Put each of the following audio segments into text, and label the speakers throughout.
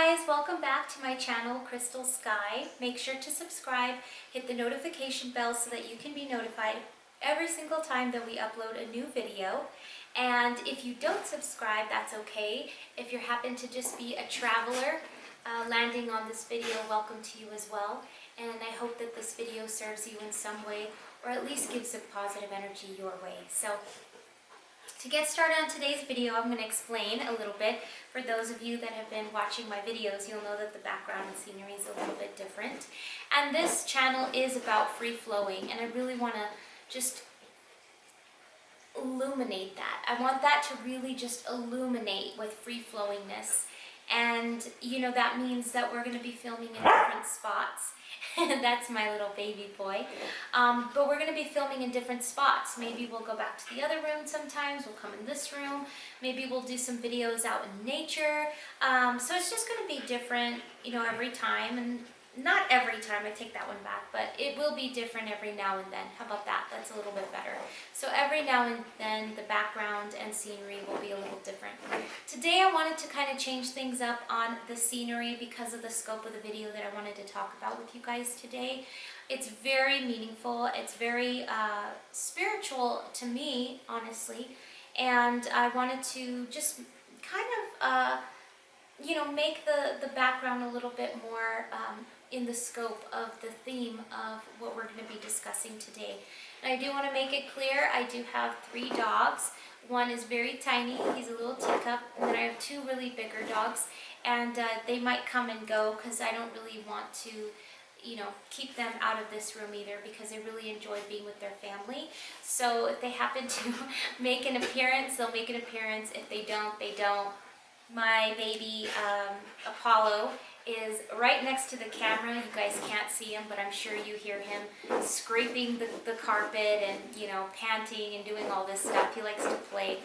Speaker 1: guys, welcome back to my channel, Crystal Sky. Make sure to subscribe, hit the notification bell so that you can be notified every single time that we upload a new video. And if you don't subscribe, that's okay. If you happen to just be a traveler landing on this video, welcome to you as well. And I hope that this video serves you in some way, or at least gives a positive energy your way. So to get started on today's video, I'm going to explain a little bit. For those of you that have been watching my videos, you'll know that the background and scenery is a little bit different. And this channel is about free flowing, and I really want to just illuminate that. I want that to really just illuminate with free flowingness. And you know, that means that we're going to be filming in different spots. That's my little baby boy. But we're going to be filming in different spots. Maybe we'll go back to the other room sometimes. We'll come in this room. Maybe we'll do some videos out in nature. So it's just going to be different, you know, every time. And not every time, I take that one back, but it will be different every now and then. How about that? That's a little bit better. So every now and then, the background and scenery will be a little different. Today I wanted to kind of change things up on the scenery because of the scope of the video that I wanted to talk about with you guys today. It's very meaningful. It's very spiritual to me, honestly. And I wanted to just kind of, you know, make the background a little bit more in the scope of the theme of what we're going to be discussing today. And I do want to make it clear, I do have 3 dogs. One is very tiny, he's a little teacup, and then I have 2 really bigger dogs, and they might come and go because I don't really want to, you know, keep them out of this room either, because they really enjoy being with their family. So if they happen to make an appearance, they'll make an appearance. If they don't, they don't. My baby Apollo is right next to the camera. You guys can't see him, but I'm sure you hear him scraping the carpet and, you know, panting and doing all this stuff. He likes to play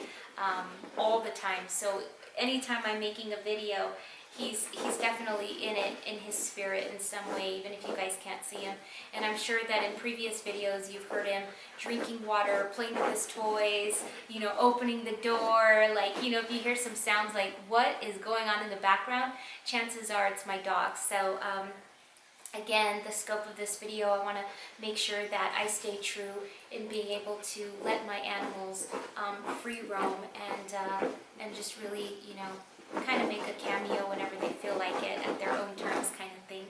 Speaker 1: all the time. So anytime I'm making a video, he's definitely in it, in his spirit in some way, even if you guys can't see him. And I'm sure that in previous videos you've heard him drinking water, playing with his toys, you know, opening the door. Like, you know, if you hear some sounds like what is going on in the background, chances are it's my dog. So again, the scope of this video, I want to make sure that I stay true in being able to let my animals free roam and just really, you know, kind of make a cameo whenever they feel like it at their own terms, kind of thing.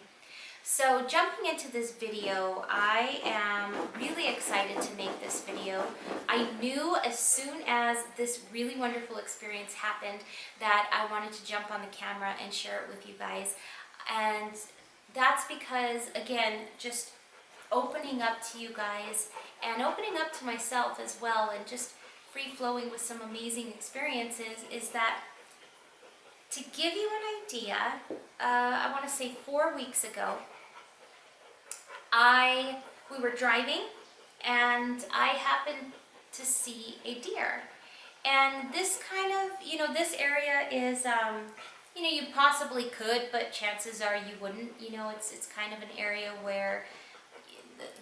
Speaker 1: So jumping into this video, I am really excited to make this video. I knew as soon as this really wonderful experience happened that I wanted to jump on the camera and share it with you guys. And that's because, again, just opening up to you guys and opening up to myself as well, and just free flowing with some amazing experiences, is that to give you an idea, I want to say 4 weeks ago, we were driving and I happened to see a deer. And this kind of, you know, this area is, you know, you possibly could, but chances are you wouldn't. You know, it's kind of an area where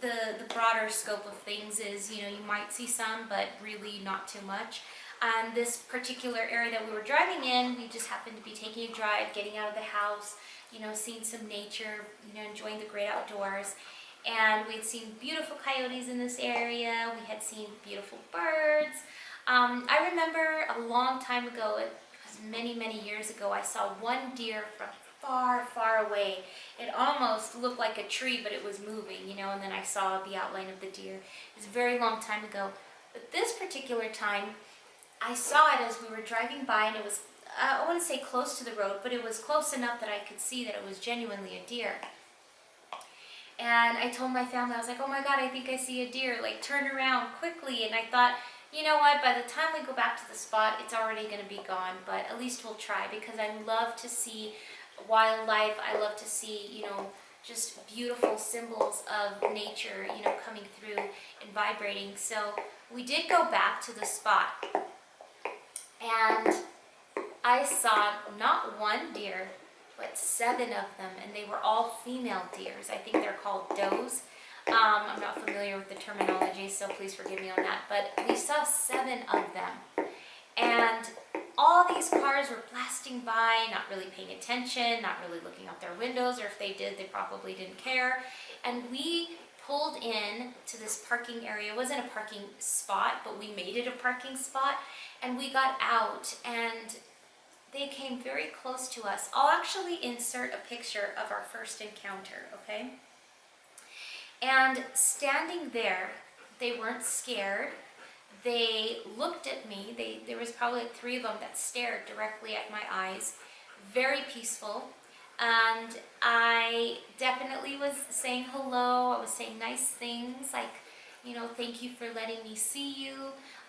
Speaker 1: the broader scope of things is, you know, you might see some, but really not too much. And this particular area that we were driving in, we just happened to be taking a drive, getting out of the house, you know, seeing some nature, you know, enjoying the great outdoors. And we'd seen beautiful coyotes in this area. We had seen beautiful birds. I remember a long time ago, it was many, many years ago, I saw one deer from far, far away. It almost looked like a tree, but it was moving, you know, and then I saw the outline of the deer. It was a very long time ago. But this particular time, I saw it as we were driving by, and it was, I wouldn't say close to the road, but it was close enough that I could see that it was genuinely a deer. And I told my family, I was like, oh my God, I think I see a deer, like turn around quickly. And I thought, you know what, by the time we go back to the spot, it's already going to be gone, but at least we'll try, because I love to see wildlife. I love to see, you know, just beautiful symbols of nature, you know, coming through and vibrating. So we did go back to the spot, and I saw not one deer, but 7 of them, and they were all female deers. I think they're called does. I'm not familiar with the terminology, so please forgive me on that. But we saw 7 of them. And all these cars were blasting by, not really paying attention, not really looking out their windows, or if they did, they probably didn't care. And we pulled in to this parking area. It wasn't a parking spot, but we made it a parking spot. And we got out, and they came very close to us. I'll actually insert a picture of our first encounter, okay? And standing there, they weren't scared. They looked at me. There was probably 3 of them that stared directly at my eyes. Very peaceful. And I definitely was saying hello. I was saying nice things like, you know, thank you for letting me see you.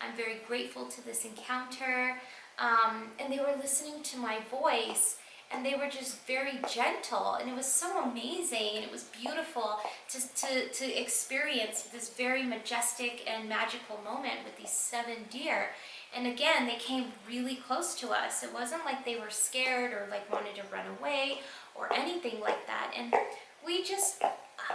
Speaker 1: I'm very grateful to this encounter. And they were listening to my voice, and they were just very gentle, and it was so amazing, and it was beautiful to experience this very majestic and magical moment with these 7 deer. And again, they came really close to us. It wasn't like they were scared or like wanted to run away or anything like that. And we just,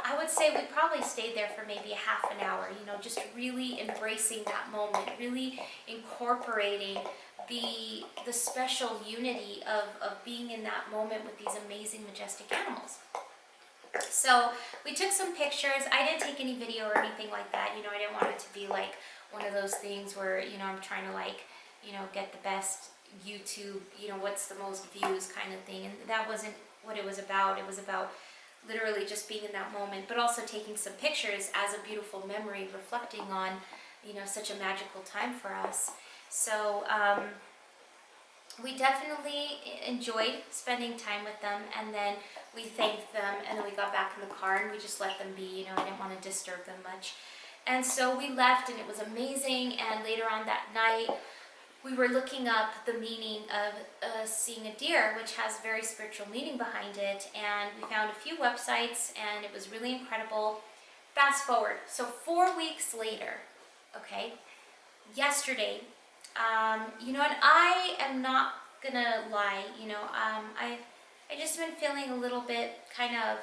Speaker 1: I would say we probably stayed there for maybe a half an hour, you know, just really embracing that moment, really incorporating the special unity of being in that moment with these amazing, majestic animals. So we took some pictures. I didn't take any video or anything like that. You know, I didn't want it to be like one of those things where, you know, I'm trying to like, you know, get the best YouTube, you know, what's the most views kind of thing. And that wasn't what it was about. It was about literally just being in that moment, but also taking some pictures as a beautiful memory, reflecting on, you know, such a magical time for us. So we definitely enjoyed spending time with them, and then we thanked them, and then we got back in the car and we just let them be. You know, I didn't want to disturb them much. And so we left, and it was amazing. And later on that night, we were looking up the meaning of seeing a deer, which has very spiritual meaning behind it. And we found a few websites, and it was really incredible. Fast forward, so 4 weeks later, okay, yesterday, you know, and I am not gonna lie, you know, I just been feeling a little bit kind of,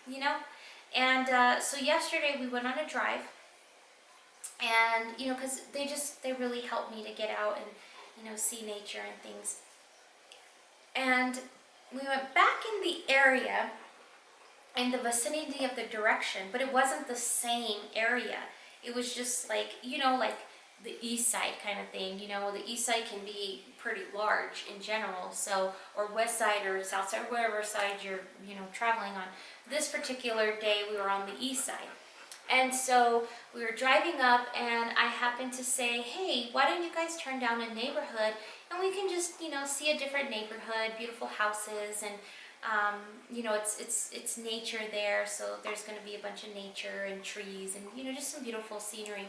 Speaker 1: you know, and so yesterday we went on a drive, and, you know, because they really helped me to get out and, you know, see nature and things. And we went back in the area, in the vicinity of the direction, but it wasn't the same area. It was just like, you know, like the east side kind of thing. You know, the east side can be pretty large in general, so, or west side or south side, wherever side you're, you know, traveling on. This particular day we were on the east side. And so we were driving up, and I happened to say, hey, why don't you guys turn down a neighborhood, and we can just, you know, see a different neighborhood, beautiful houses, and you know, it's nature there, so there's going to be a bunch of nature and trees and, you know, just some beautiful scenery.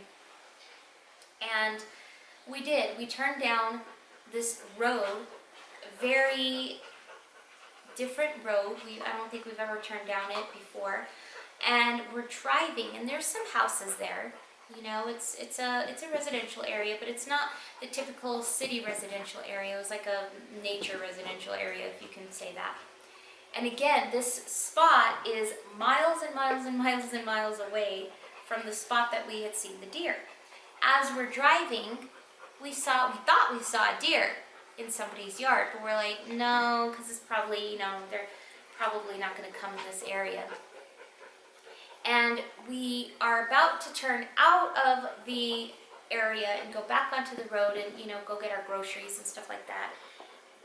Speaker 1: And we did. We turned down this road, very different road. I don't think we've ever turned down it before. And we're driving, and there's some houses there. You know, it's a residential area, but it's not the typical city residential area. It was like a nature residential area, if you can say that. And again, this spot is miles and miles and miles and miles away from the spot that we had seen the deer. As we're driving, we thought we saw a deer in somebody's yard, but we're like, no, because it's probably, you know, they're probably not going to come in this area. And we are about to turn out of the area and go back onto the road and, you know, go get our groceries and stuff like that.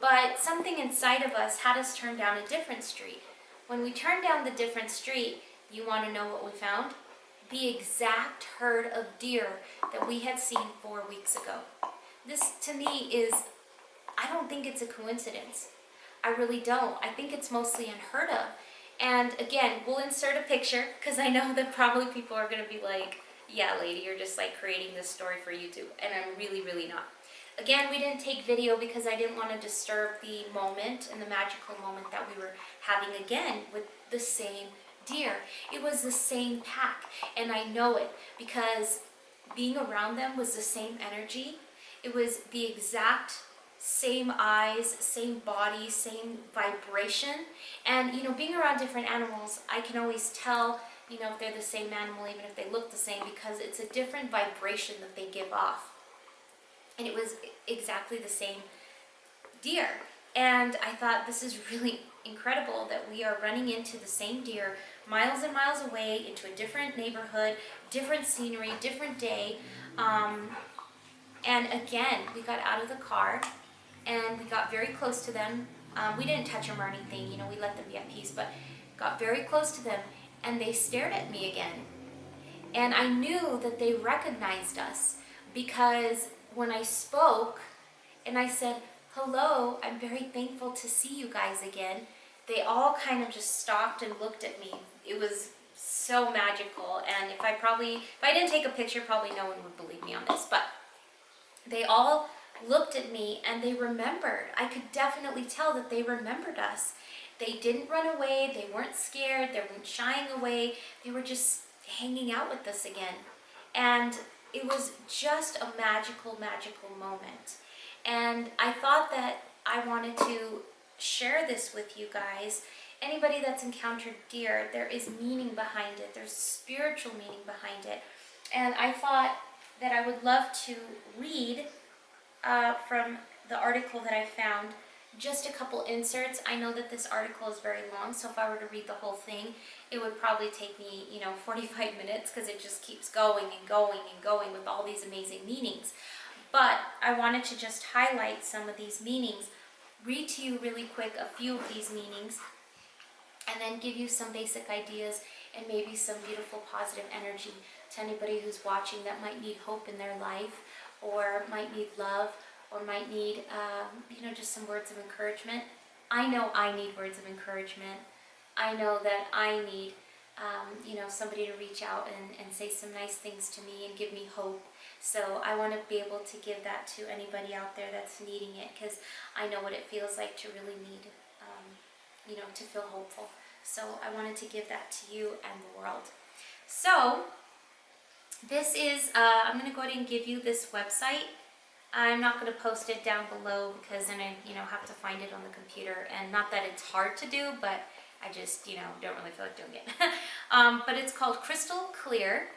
Speaker 1: But something inside of us had us turn down a different street. When we turned down the different street, you want to know what we found? The exact herd of deer that we had seen 4 weeks ago. This, to me, is, I don't think it's a coincidence. I really don't. I think it's mostly unheard of. And again, we'll insert a picture, because I know that probably people are going to be like, yeah, lady, you're just like creating this story for YouTube. And I'm really, really not. Again, we didn't take video because I didn't want to disturb the moment and the magical moment that we were having again with the same deer. It was the same pack, and I know it because being around them was the same energy. It was the exact same eyes, same body, same vibration. And, you know, being around different animals, I can always tell, you know, if they're the same animal, even if they look the same, because it's a different vibration that they give off. And it was exactly the same deer. And I thought, this is really incredible that we are running into the same deer miles and miles away, into a different neighborhood, different scenery, different day. And again, we got out of the car and we got very close to them. We didn't touch them or anything, you know, we let them be at peace, but got very close to them and they stared at me again. And I knew that they recognized us because when I spoke and I said, "Hello, I'm very thankful to see you guys again," they all kind of just stopped and looked at me. It was so magical, and if I didn't take a picture, probably no one would believe me on this, but they all looked at me and they remembered. I could definitely tell that they remembered us. They didn't run away, they weren't scared, they weren't shying away, they were just hanging out with us again. And it was just a magical, magical moment. And I thought that I wanted to share this with you guys. Anybody that's encountered deer, there is meaning behind it. There's spiritual meaning behind it. And I thought that I would love to read from the article that I found, just a couple inserts. I know that this article is very long, so if I were to read the whole thing, it would probably take me, 45 minutes, because it just keeps going and going and going with all these amazing meanings. But I wanted to just highlight some of these meanings, read to you really quick a few of these meanings, and then give you some basic ideas and maybe some beautiful positive energy to anybody who's watching that might need hope in their life, or might need love, or might need, just some words of encouragement. I know I need words of encouragement. I know that I need, somebody to reach out and say some nice things to me and give me hope. So I want to be able to give that to anybody out there that's needing it, because I know what it feels like to really need, to feel hopeful. So I wanted to give that to you and the world. So this is, I'm going to go ahead and give you this website. I'm not going to post it down below because then I, have to find it on the computer. And not that it's hard to do, but I just, don't really feel like doing it. But it's called Crystal Clear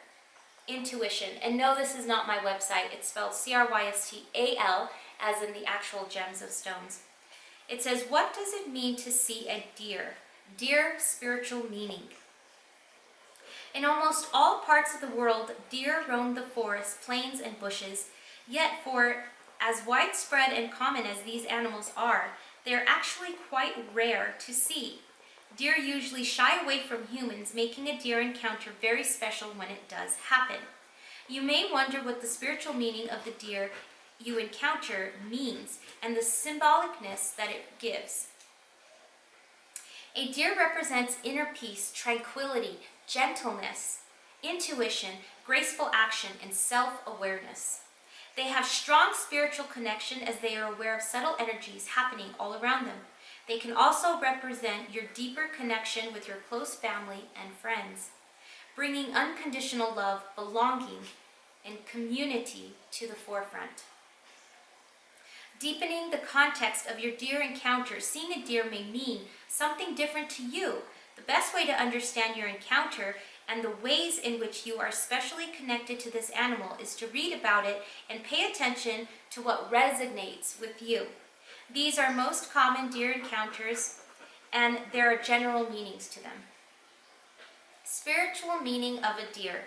Speaker 1: Intuition. And no, this is not my website. It's spelled Crystal, as in the actual gems of stones. It says, what does it mean to see a deer? Deer spiritual meaning. In almost all parts of the world, deer roam the forests, plains, and bushes. Yet for as widespread and common as these animals are, they are actually quite rare to see. Deer usually shy away from humans, making a deer encounter very special when it does happen. You may wonder what the spiritual meaning of the deer you encounter means and the symbolicness that it gives. A deer represents inner peace, tranquility, gentleness, intuition, graceful action, and self-awareness. They have strong spiritual connection as they are aware of subtle energies happening all around them. They can also represent your deeper connection with your close family and friends, bringing unconditional love, belonging, and community to the forefront. Deepening the context of your deer encounter, seeing a deer may mean something different to you. The best way to understand your encounter and the ways in which you are specially connected to this animal is to read about it and pay attention to what resonates with you. These are most common deer encounters, and there are general meanings to them. Spiritual meaning of a deer.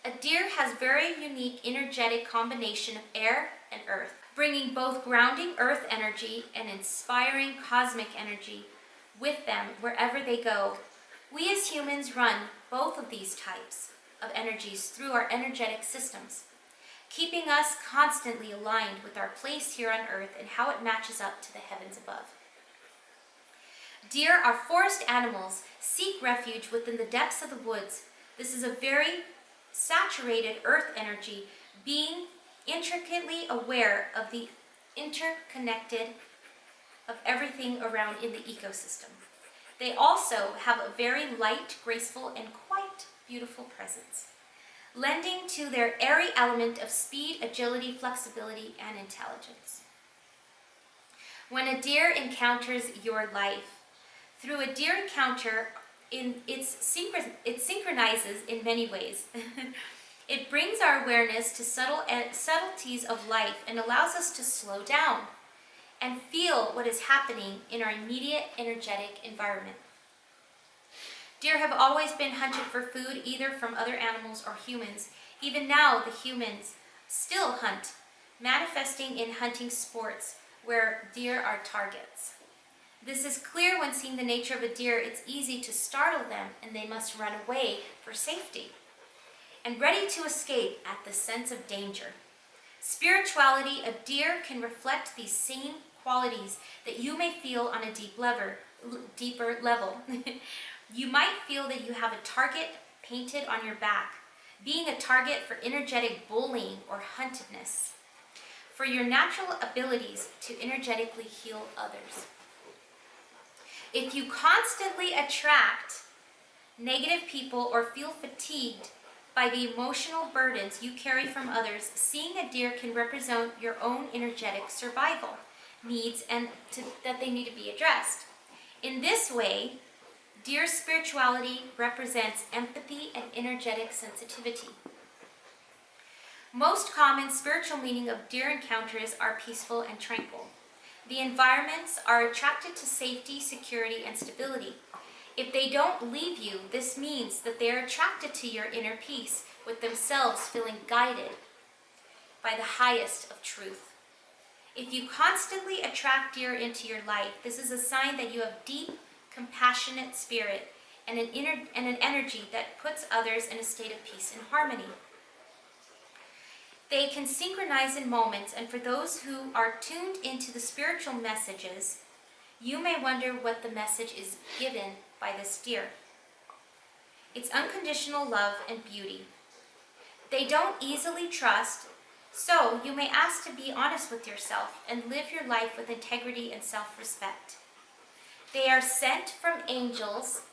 Speaker 1: A deer has very unique energetic combination of air and earth, bringing both grounding earth energy and inspiring cosmic energy with them wherever they go. We as humans run both of these types of energies through our energetic systems, keeping us constantly aligned with our place here on earth and how it matches up to the heavens above. Deer are forest animals, seek refuge within the depths of the woods. This is a very saturated earth energy, being intricately aware of the interconnected of everything around in the ecosystem. They also have a very light, graceful, and quite beautiful presence, lending to their airy element of speed, agility, flexibility, and intelligence. When a deer encounters your life, through a deer encounter, it synchronizes in many ways. It brings our awareness to subtleties of life and allows us to slow down and feel what is happening in our immediate energetic environment. Deer have always been hunted for food, either from other animals or humans. Even now, the humans still hunt, manifesting in hunting sports where deer are targets. This is clear when seeing the nature of a deer. It's easy to startle them, and they must run away for safety, and ready to escape at the sense of danger. Spirituality of deer can reflect these same qualities that you may feel on a deeper level. You might feel that you have a target painted on your back, being a target for energetic bullying or huntedness, for your natural abilities to energetically heal others. If you constantly attract negative people or feel fatigued by the emotional burdens you carry from others, seeing a deer can represent your own energetic survival needs and that they need to be addressed. In this way, deer spirituality represents empathy and energetic sensitivity. Most common spiritual meaning of deer encounters are peaceful and tranquil. The environments are attracted to safety, security, and stability. If they don't leave you, this means that they are attracted to your inner peace, with themselves feeling guided by the highest of truth. If you constantly attract deer into your life, this is a sign that you have deep, compassionate spirit and an energy that puts others in a state of peace and harmony. They can synchronize in moments, and for those who are tuned into the spiritual messages, you may wonder what the message is given by this deer. It's unconditional love and beauty. They don't easily trust, so you may ask to be honest with yourself and live your life with integrity and self-respect. They are sent from angels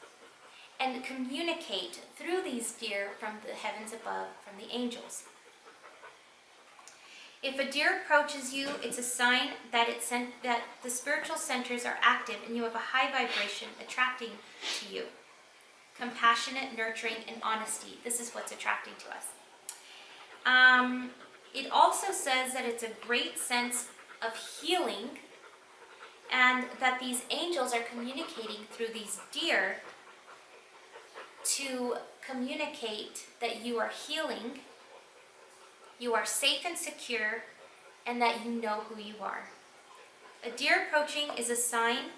Speaker 1: and communicate through these deer from the heavens above, from the angels. If a deer approaches you, it's a sign that that the spiritual centers are active and you have a high vibration attracting to you. Compassionate, nurturing, and honesty. This is what's attracting to us. It also says that it's a great sense of healing, and that these angels are communicating through these deer to communicate that you are healing, you are safe and secure, and that you know who you are. A deer approaching is a sign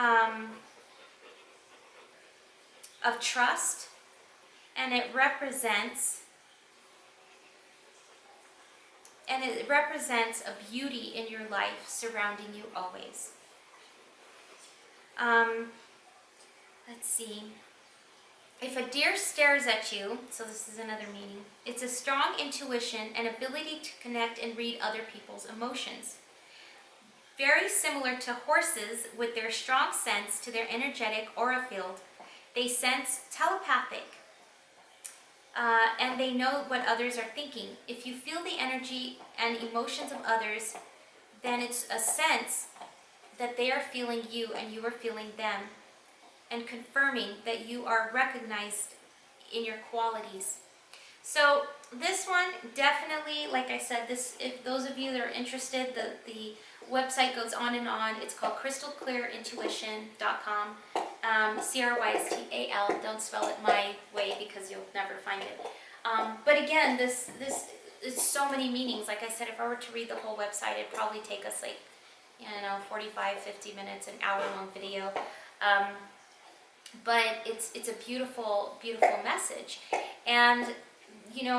Speaker 1: of trust, and it represents a beauty in your life surrounding you always. Let's see. If a deer stares at you, so this is another meaning, it's a strong intuition and ability to connect and read other people's emotions. Very similar to horses with their strong sense to their energetic aura field, they sense telepathic, and they know what others are thinking. If you feel the energy and emotions of others, then it's a sense that they are feeling you and you are feeling them, and confirming that you are recognized in your qualities. So this one definitely, like I said, if those of you that are interested, the website goes on and on. It's called crystalclearintuition.com. CRYSTAL. Don't spell it my way because you'll never find it. But again, this is so many meanings. Like I said, if I were to read the whole website, it'd probably take us 45, 50 minutes, an hour-long video. But it's a beautiful, beautiful message. And,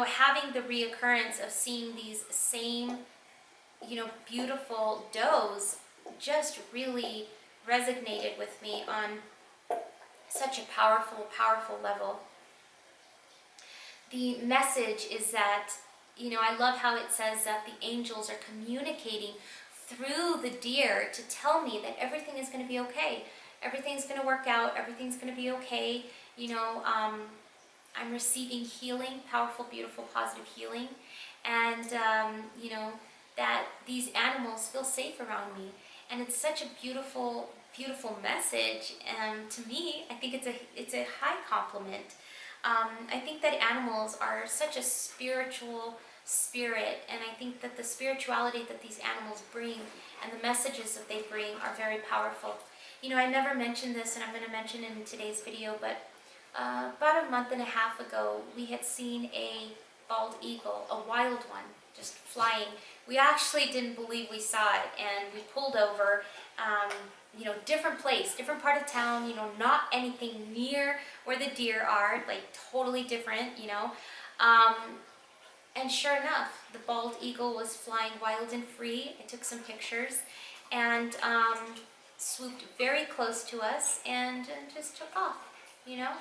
Speaker 1: having the reoccurrence of seeing these same, beautiful does just really resonated with me on such a powerful, powerful level. The message is that, I love how it says that the angels are communicating through the deer to tell me that everything is going to be okay. Everything's going to work out. Everything's going to be okay. I'm receiving healing, powerful, beautiful, positive healing. And, that these animals feel safe around me. And it's such a beautiful, beautiful message. And to me, I think it's a high compliment. I think that animals are such a spiritual spirit, and I think that the spirituality that these animals bring and the messages that they bring are very powerful. You know, I never mentioned this, and I'm going to mention it in today's video, but about a month and a half ago, we had seen a bald eagle, a wild one, just flying. We actually didn't believe we saw it, and we pulled over, you know, different place, different part of town, you know, not anything near where the deer are, like totally different, you know. And sure enough, the bald eagle was flying wild and free. I took some pictures and swooped very close to us and just took off, you know.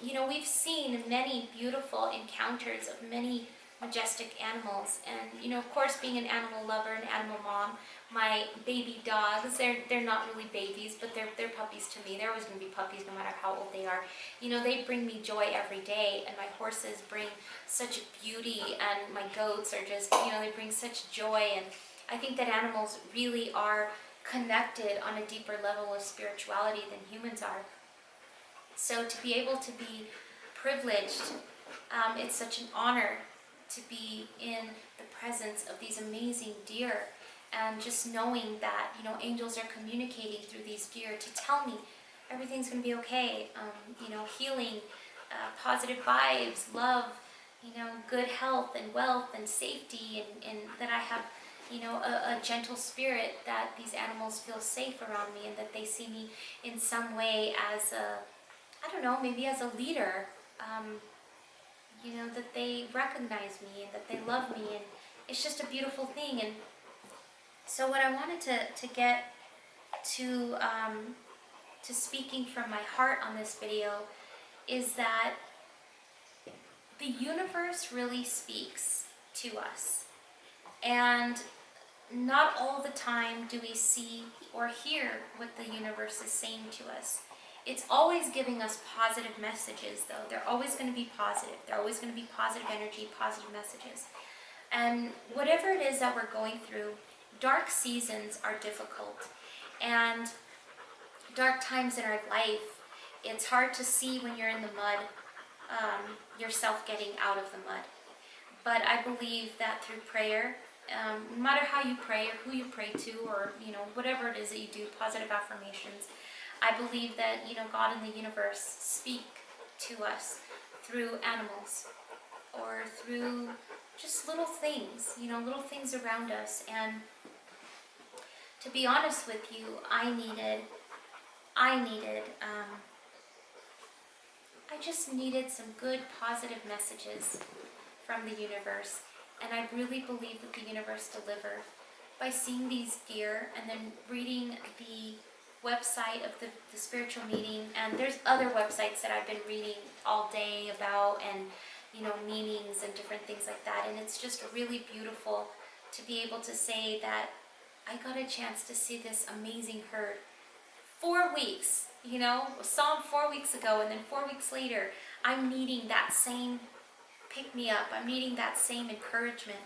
Speaker 1: You know, we've seen many beautiful encounters of many majestic animals, and you know, of course, being an animal lover and animal mom, my baby dogs, they're not really babies, but they're puppies to me. They're always going to be puppies no matter how old they are. You know, they bring me joy every day, and my horses bring such beauty, and my goats are just, you know, they bring such joy. And I think that animals really are connected on a deeper level of spirituality than humans are. So to be able to be privileged, it's such an honor to be in the presence of these amazing deer, and just knowing that, you know, angels are communicating through these deer to tell me everything's going to be okay, you know, healing, positive vibes, love, you know, good health and wealth and safety, and that I have, you know, a gentle spirit, that these animals feel safe around me, and that they see me in some way as a, I don't know, maybe as a leader, you know, that they recognize me and that they love me, and it's just a beautiful thing. And so what I wanted to get to speaking from my heart on this video is that the universe really speaks to us, and not all the time do we see or hear what the universe is saying to us. It's always giving us positive messages, though. They're always going to be positive. They're always going to be positive energy, positive messages. And whatever it is that we're going through, dark seasons are difficult. And dark times in our life, it's hard to see when you're in the mud, yourself getting out of the mud. But I believe that through prayer, no matter how you pray or who you pray to, or, you know, whatever it is that you do, positive affirmations, I believe that, you know, God and the universe speak to us through animals or through just little things, you know, little things around us. And to be honest with you, I just needed some good positive messages from the universe. And I really believe that the universe delivered by seeing these deer and then reading the website of the spiritual meeting. And there's other websites that I've been reading all day about, and, you know, meanings and different things like that. And it's just really beautiful to be able to say that I got a chance to see this amazing herd. 4 weeks, you know, saw them 4 weeks ago, and then 4 weeks later, I'm needing that same pick-me-up. I'm needing that same encouragement.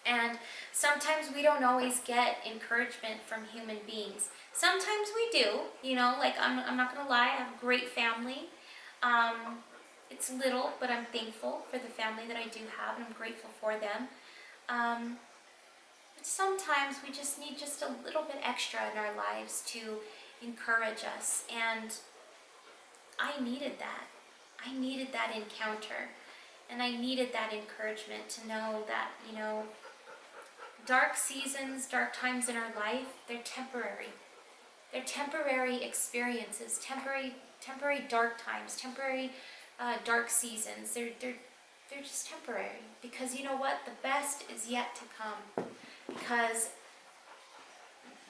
Speaker 1: And sometimes we don't always get encouragement from human beings. Sometimes we do, you know, like I'm not going to lie, I have a great family. It's little, but I'm thankful for the family that I do have, and I'm grateful for them. But sometimes we just need just a little bit extra in our lives to encourage us, and I needed that. I needed that encounter, and I needed that encouragement to know that, you know, dark seasons, dark times in our life, they're temporary. They're temporary experiences, temporary dark times, temporary dark seasons. They're just temporary, because you know what? The best is yet to come. Because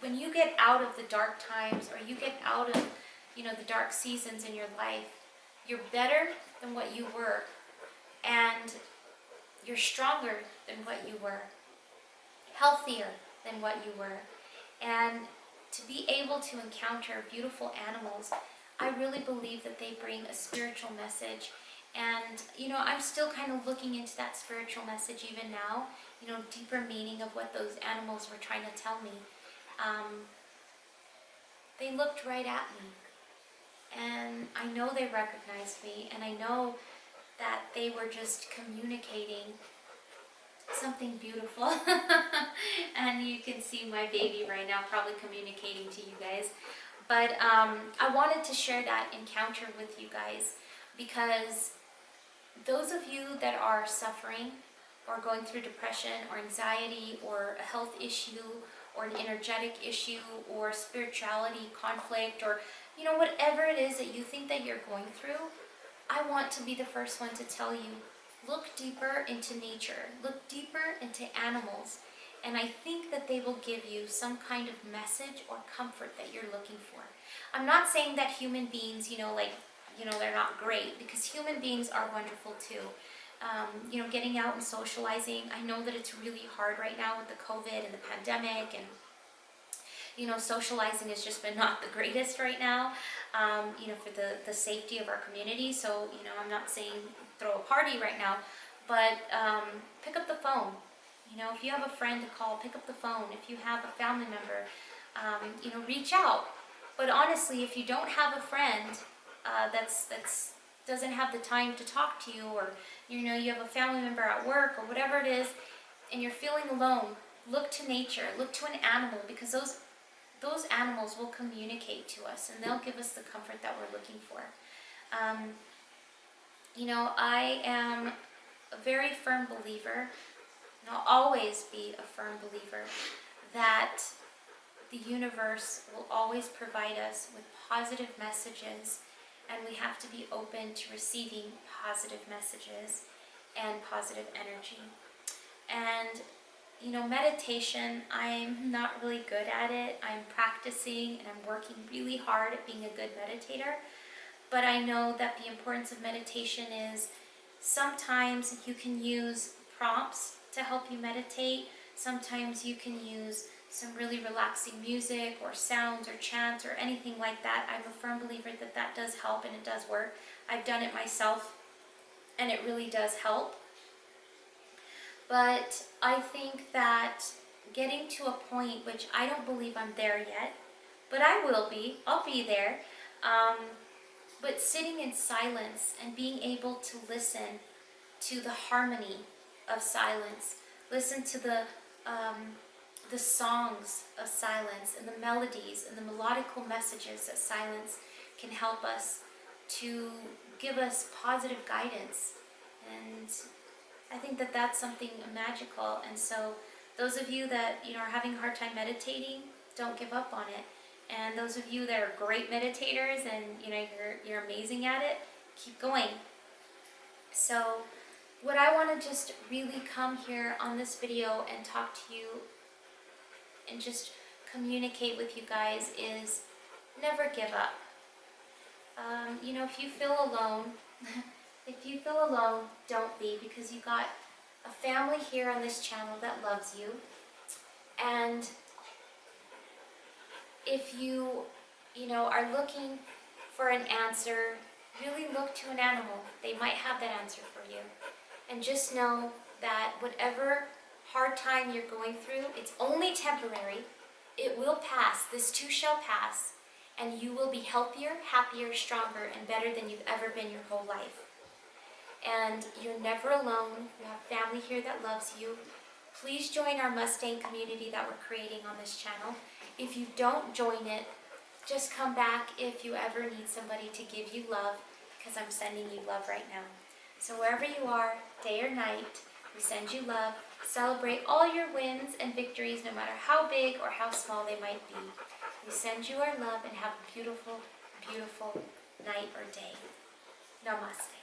Speaker 1: when you get out of the dark times, or you get out of, you know, the dark seasons in your life, you're better than what you were, and you're stronger than what you were, healthier than what you were. And to be able to encounter beautiful animals, I really believe that they bring a spiritual message. And, you know, I'm still kind of looking into that spiritual message even now, you know, deeper meaning of what those animals were trying to tell me. They looked right at me, and I know they recognized me, and I know that they were just communicating something beautiful. And you can see my baby right now probably communicating to you guys. But I wanted to share that encounter with you guys because those of you that are suffering or going through depression or anxiety or a health issue or an energetic issue or spirituality conflict, or whatever it is that you think that you're going through, I want to be the first one to tell you, look deeper into nature, look deeper into animals, and I think that they will give you some kind of message or comfort that you're looking for. I'm not saying that human beings, they're not great, because human beings are wonderful too. Getting out and socializing. I know that it's really hard right now with the COVID and the pandemic, and socializing has just been not the greatest right now, for the safety of our community. So, I'm not saying throw a party right now, but pick up the phone. If you have a friend to call, pick up the phone. If you have a family member, reach out. But honestly, if you don't have a friend that's doesn't have the time to talk to you, or you have a family member at work or whatever it is, and you're feeling alone, look to nature, look to an animal, because those animals will communicate to us and they'll give us the comfort that we're looking for. I am a very firm believer, and I'll always be a firm believer, that the universe will always provide us with positive messages, and we have to be open to receiving positive messages and positive energy. And meditation, I'm not really good at it. I'm practicing and I'm working really hard at being a good meditator. But I know that the importance of meditation is sometimes you can use prompts to help you meditate. Sometimes you can use some really relaxing music or sounds or chants or anything like that. I'm a firm believer that that does help and it does work. I've done it myself and it really does help. But I think that getting to a point, which I don't believe I'm there yet, but I will be, I'll be there, but sitting in silence and being able to listen to the harmony of silence, listen to the songs of silence and the melodies and the melodical messages that silence can help us to give us positive guidance. And I think that that's something magical. And so those of you that are having a hard time meditating, don't give up on it. And those of you that are great meditators and you're amazing at it, keep going. So what I want to just really come here on this video and talk to you and just communicate with you guys is never give up. If you feel alone, don't be, because you got a family here on this channel that loves you. And if you are looking for an answer, really look to an animal. They might have that answer for you. And just know that whatever hard time you're going through, it's only temporary. It will pass. This too shall pass. And you will be healthier, happier, stronger, and better than you've ever been your whole life. And you're never alone. You have family here that loves you. Please join our Mustang community that we're creating on this channel. If you don't join it, just come back if you ever need somebody to give you love, because I'm sending you love right now. So wherever you are, day or night, we send you love. Celebrate all your wins and victories, no matter how big or how small they might be. We send you our love and have a beautiful, beautiful night or day. Namaste.